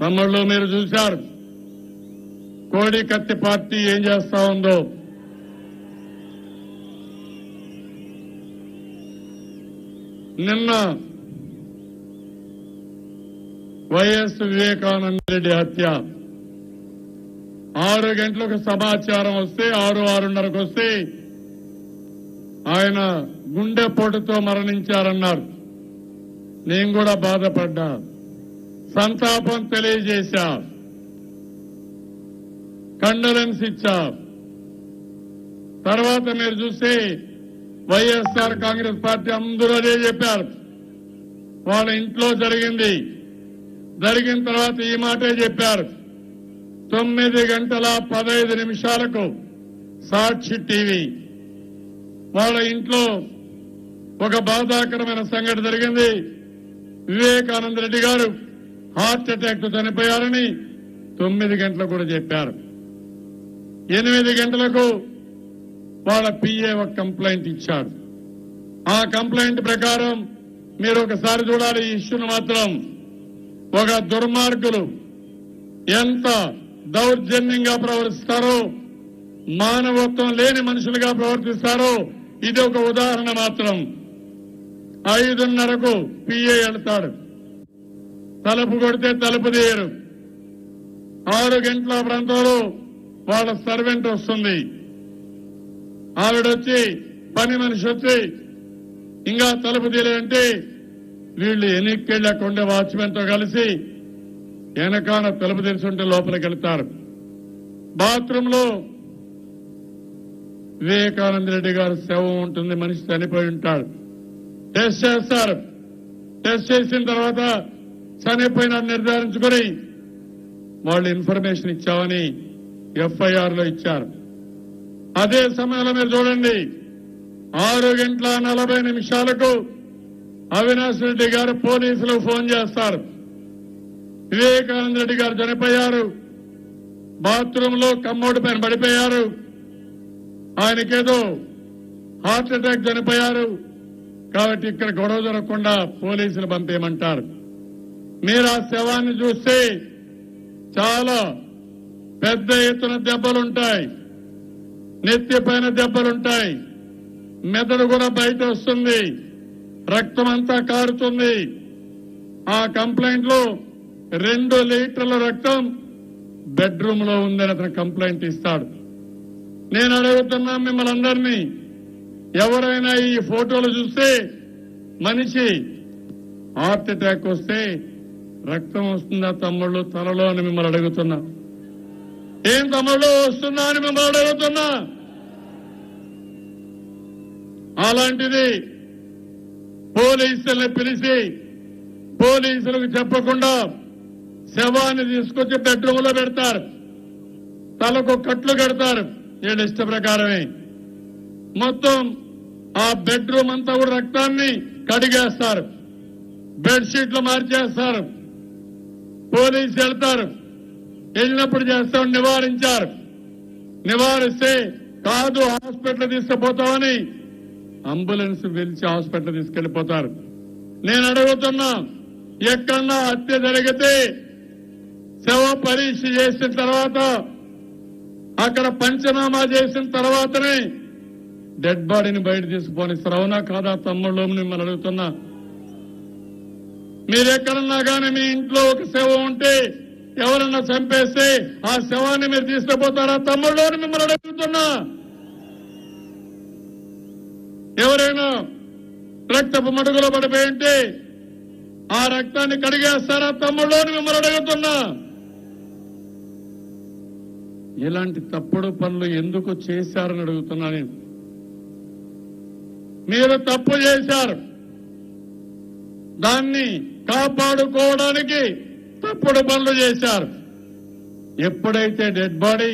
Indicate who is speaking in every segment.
Speaker 1: తమ్ముళ్ళు మీరు చూశారు కోడి కత్తి పార్టీ ఏం చేస్తా ఉందో. నిన్న వైఎస్ వివేకానంద రెడ్డి హత్య 6 గంటలకు సమాచారం వస్తే 6:30కు వస్తే ఆయన గుండెపోటుతో మరణించారన్నారు. నేను కూడా బాధపడ్డా, సంతాపం తెలియజేశా, కండోలెన్స్ ఇచ్చా. తర్వాత మీరు చూస్తే వైఎస్ఆర్ కాంగ్రెస్ పార్టీ అందరూ అదే చెప్పారు. వాళ్ళ ఇంట్లో జరిగింది. జరిగిన తర్వాత ఈ మాటే చెప్పారు. 9:15 సాక్షి టీవీ వాళ్ళ ఇంట్లో ఒక బాధాకరమైన సంఘటన జరిగింది. వివేకానంద రెడ్డి గారు హార్ట్ అటాక్ తో చనిపోయారని 9 గంటలకు కూడా చెప్పారు. 8 గంటలకు వాళ్ళ పిఏ ఒక కంప్లైంట్ ఇచ్చాడు. ఆ కంప్లైంట్ ప్రకారం మీరు ఒకసారి చూడాలి ఈ ఇష్యూను మాత్రం. ఒక దుర్మార్గులు ఎంత దౌర్జన్యంగా ప్రవర్తిస్తారో, మానవత్వం లేని మనుషులుగా ప్రవర్తిస్తారో ఇది ఒక ఉదాహరణ మాత్రం. 5:30కు పిఏ వెళ్తాడు, తలుపు కొడితే తలుపు తీయరు. 6 గంటల ప్రాంతంలో వాళ్ళ సర్వెంట్ వస్తుంది. ఆవిడొచ్చి పని మనిషి వచ్చి ఇంకా తలుపు తీయాలంటే వీళ్ళు ఎన్నికెళ్ళకుండా వాచ్మెన్ తో కలిసి వెనకాల తలుపు తెరిచుంటే లోపలికి వెళ్తారు. బాత్రూమ్ లో వివేకానంద రెడ్డి గారు శవం ఉంటుంది, మనిషి చనిపోయి ఉంటాడు. టెస్ట్ చేస్తారు. టెస్ట్ చేసిన తర్వాత చనిపోయిన నిర్ధారించుకొని వాళ్ళు ఇన్ఫర్మేషన్ ఇచ్చామని ఎఫ్ఐఆర్ లో ఇచ్చారు. అదే సమయంలో మీరు చూడండి 6:40 అవినాష్ రెడ్డి గారు పోలీసులకు ఫోన్ చేస్తారు. వివేకానంద రెడ్డి గారు చనిపోయారు, బాత్రూమ్ లో కమ్మోడు పైన పడిపోయారు, ఆయనకేదో హార్ట్ అటాక్ చనిపోయారు కాబట్టి ఇక్కడ గొడవ జరగకుండా పోలీసులు పంపేయమంటారు. మీరు ఆ శవాన్ని చూస్తే చాలా పెద్ద ఎత్తున దెబ్బలుంటాయి, నెత్తి పైన దెబ్బలుంటాయి, మెదడు కూడా బయట వస్తుంది, రక్తం అంతా కారుతుంది. ఆ కంప్లైంట్ లో 2 లీటర్ల రక్తం బెడ్రూమ్ లో ఉందని అతను కంప్లైంట్ ఇస్తాడు. నేను అడుగుతున్నా మిమ్మల్ని అందరినీ, ఎవరైనా ఈ ఫోటోలు చూస్తే మనిషి హార్ట్ అటాక్ వస్తే రక్తం వస్తుందా తమ్ముళ్ళు తలలో అని మిమ్మల్ని అడుగుతున్నా. ఏం తమ్ముళ్ళు వస్తుందా అని మిమ్మల్ని అడుగుతున్నా. అలాంటిది పోలీసుల్ని పిలిచి పోలీసులకు చెప్పకుండా శవాన్ని తీసుకొచ్చి బెడ్రూమ్ లో పెడతారు, తలకు కట్లు కడతారు. వీళ్ళ ఇష్ట ప్రకారమే మొత్తం ఆ బెడ్రూమ్ అంతా కూడా రక్తాన్ని కడిగేస్తారు, బెడ్షీట్లు మార్చేస్తారు. పోలీసు వెళ్తారు, వెళ్ళినప్పుడు చేస్తాం నివారించారు. నివారిస్తే కాదు హాస్పిటల్ తీసుకుపోతామని అంబులెన్స్ పిలిచి హాస్పిటల్ తీసుకెళ్లిపోతారు. నేను అడుగుతున్నా, ఎక్కడన్నా హత్య జరిగితే శవ పరీక్ష చేసిన తర్వాత అక్కడ పంచనామా చేసిన తర్వాతనే డెడ్ బాడీని బయట తీసుకుపోనిస్తారు. అవునా కాదా తమ్ముళ్ళు మిమ్మల్ని అడుగుతున్నా. మీరెక్కడన్నా కానీ మీ ఇంట్లో ఒక శవం ఉంటే ఎవరన్నా చంపేస్తే ఆ శవాన్ని మీరు తీసుకుపోతారా తమ్ముళ్ళు మిమ్మల్ని అడుగుతున్నా. ఎవరైనా రక్తపు మడుగులో పడిపోయి ఉంటే ఆ రక్తాన్ని కడిగేస్తారా తమ్ముళ్ళు మిమ్మల్ని అడుగుతున్నా. ఇలాంటి తప్పుడు పనులు ఎందుకు చేశారని అడుగుతున్నా నేను. మీరు తప్పు చేశారు, దాన్ని కాపాడుకోవడానికి తప్పుడు పనులు చేశారు. ఎప్పుడైతే డెడ్ బాడీ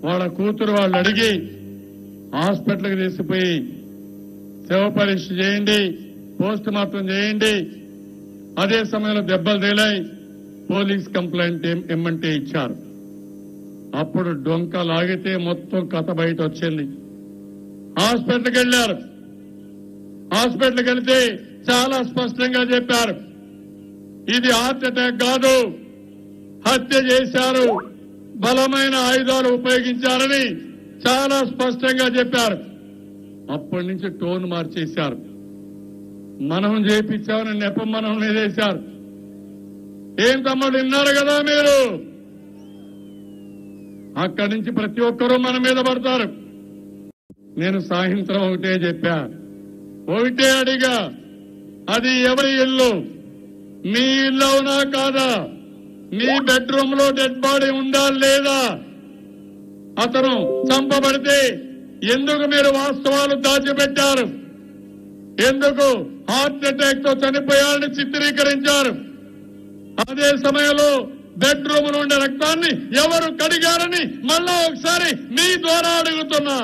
Speaker 1: వాళ్ళ కూతురు వాళ్ళు అడిగి హాస్పిటల్కి తీసుకుపోయి శవ పరీక్ష చేయండి, పోస్ట్ మార్టం చేయండి, అదే సమయంలో దెబ్బలు తేలాయి, పోలీస్ కంప్లైంట్ ఇమ్మంటే ఇచ్చారు. అప్పుడు డొంక లాగితే మొత్తం కథ బయట వచ్చింది. హాస్పిటల్కి వెళ్లారు. హాస్పిటల్కి వెళ్తే చాలా స్పష్టంగా చెప్పారు, ఇది హార్ట్ అటాక్ కాదు, హత్య చేశారు, బలమైన ఆయుధాలు ఉపయోగించారని చాలా స్పష్టంగా చెప్పారు. అప్పటి నుంచి టోన్ మార్చేశారు. మనం చేయించామని నెపం మనం వేశారు. ఏం తమ్ముడు విన్నారు కదా మీరు? అక్కడి నుంచి ప్రతి ఒక్కరూ మన మీద పడతారు. నేను సాయంత్రం ఒకటే చెప్పా, ఒకటే అడిగా, అది ఎవరి ఇల్లు? మీ ఇల్లు అవునా కాదా? మీ బెడ్రూమ్ లో డెడ్ బాడీ ఉందా లేదా? అతను చంపబడితే ఎందుకు మీరు వాస్తవాలు దాచిపెట్టారు? ఎందుకు హార్ట్ అటాక్ తో చనిపోయారని చిత్రీకరించారు? అదే సమయంలో బెడ్రూమ్ లో ఉండే రక్తాన్ని ఎవరు కడిగారని మళ్ళా ఒకసారి మీ ద్వారా అడుగుతున్నా.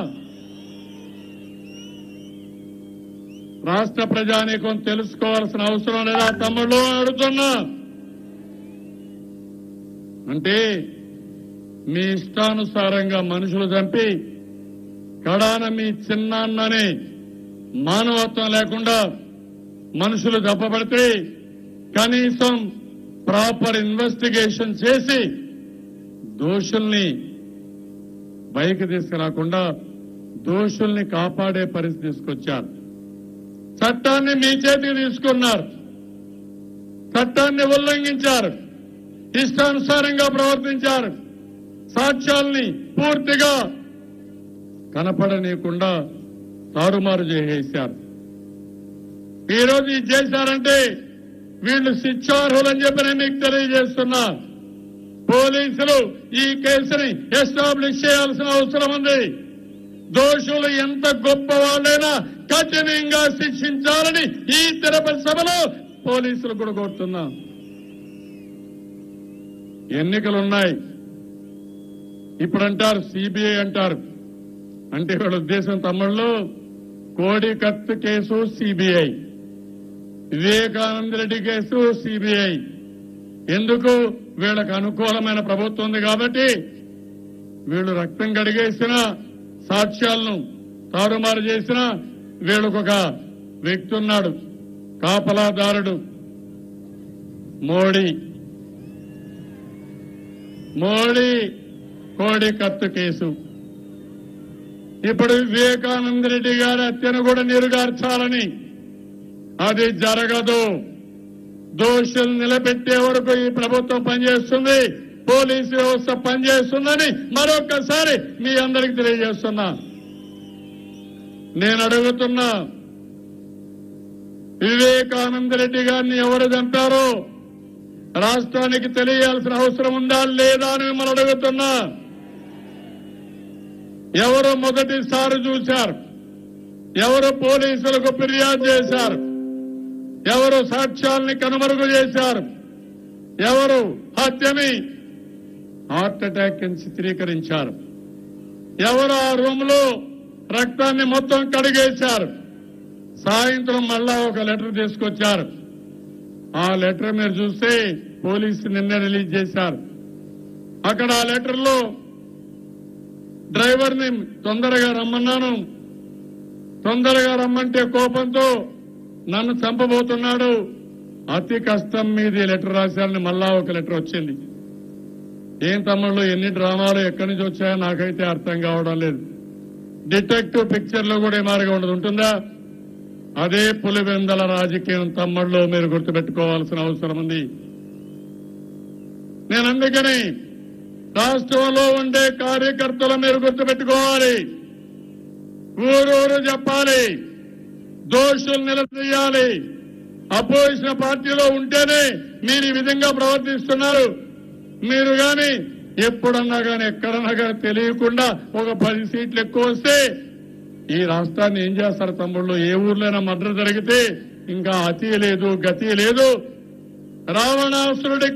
Speaker 1: రాష్ట్ర ప్రజానీకం తెలుసుకోవాల్సిన అవసరం లేదా తమ్ముళ్ళు అడుగుతున్నా. అంటే మీ ఇష్టానుసారంగా మనుషులు చంపి కడాన మీ చిన్నాన్నని మానవత్వం లేకుండా మనుషులు దెబ్బపడితే కనీసం ప్రాపర్ ఇన్వెస్టిగేషన్ చేసి దోషుల్ని బయటకు తీసుకురాకుండా దోషుల్ని కాపాడే పరిస్థితి తీసుకొచ్చారు. చట్టాన్ని మీ చేతికి తీసుకున్నారు, చట్టాన్ని ఉల్లంఘించారు, ఇష్టానుసారంగా ప్రవర్తించారు, సాక్ష్యాల్ని పూర్తిగా కనపడనీయకుండా తారుమారు చేసేశారు. ఈరోజు ఇది చేశారంటే వీళ్ళు శిక్షార్హులని చెప్పి నేను మీకు తెలియజేస్తున్నా. పోలీసులు ఈ కేసుని ఎస్టాబ్లిష్ చేయాల్సిన అవసరం ఉంది. దోషులు ఎంత గొప్ప వాళ్ళైనా కఠినంగా శిక్షించాలని ఈ తిరుపతి సభలో పోలీసులు కూడా కోరుతున్నా. ఎన్నికలున్నాయి, ఇప్పుడు అంటారు సిబిఐ అంటారు. అంటే వీళ్ళ ఉద్దేశం తమ్ముళ్ళు, కోడి కత్తు case CBI, Vivekananda Reddy case CBI. ఎందుకు? వీళ్ళకు అనుకూలమైన ప్రభుత్వం ఉంది కాబట్టి వీళ్ళు రక్తం కడిగేసిన సాక్ష్యాలను తారుమారు చేసిన వీళ్ళకొక వ్యక్తి ఉన్నాడు, కాపలాదారుడు మోడీ కోడి కత్తు కేసు. ఇప్పుడు వివేకానంద రెడ్డి గారి హత్యను కూడా నీరుగార్చాలని, అది జరగదు. దోషులు నిలబెట్టే వరకు ఈ ప్రభుత్వం పనిచేస్తుంది, పోలీసు వ్యవస్థ పనిచేస్తుందని మరొకసారి మీ అందరికీ తెలియజేస్తున్నా. నేను అడుగుతున్నా, వివేకానంద రెడ్డి గారిని ఎవరు చంపారో రాష్ట్రానికి తెలియాల్సిన అవసరం ఉందా లేదా అని మిమ్మల్ని అడుగుతున్నా. ఎవరు మొదటిసారి చూశారు? ఎవరు పోలీసులకు ఫిర్యాదు చేశారు? ఎవరు సాక్ష్యాల్ని కనుమరుగు చేశారు? ఎవరు హత్యని హార్ట్ అటాక్ అని చిత్రీకరించారు? ఎవరు ఆ రూమ్ లో రక్తాన్ని మొత్తం కడిగేశారు? సాయంత్రం మళ్ళా ఒక లెటర్ తీసుకొచ్చారు. ఆ లెటర్ మీరు చూస్తే పోలీసు నిన్న రిలీజ్ చేశారు. అక్కడ ఆ లెటర్ లో డ్రైవర్ని తొందరగా రమ్మన్నాను, తొందరగా రమ్మంటే కోపంతో నన్ను చంపబోతున్నాడు, అతి కష్టం మీద లెటర్ రాశారని మళ్ళా ఒక లెటర్ వచ్చింది. ఏం తమ్ముళ్ళు, ఎన్ని డ్రామాలు ఎక్కడి నుంచి వచ్చాయో నాకైతే అర్థం కావడం లేదు. డిటెక్టివ్ పిక్చర్ లో కూడా ఏ మార్గం ఉండదు, ఉంటుందా? అదే పులివెందల రాజకీయం తమ్ముళ్ళు, మీరు గుర్తుపెట్టుకోవాల్సిన అవసరం ఉంది. నేను అందుకని రాష్ట్రంలో ఉండే కార్యకర్తలు మీరు గుర్తుపెట్టుకోవాలి, ఊరూరు చెప్పాలి, దోషులు నిలదీయాలి. అపోజిషన్ పార్టీలో ఉంటేనే మీరు ఈ విధంగా ప్రవర్తిస్తున్నారు. మీరు గాని ఎప్పుడన్నా గాని ఎక్కడన్నా గాని తెలియకుండా ఒక 10 సీట్లు ఎక్కువ వస్తే ఈ రాష్ట్రాన్ని ఏం చేస్తారు తమ్ముళ్ళు? ఏ ఊర్లైనా మర్డర్ జరిగితే ఇంకా అతి లేదు, గతి లేదు. రావణాసురుడి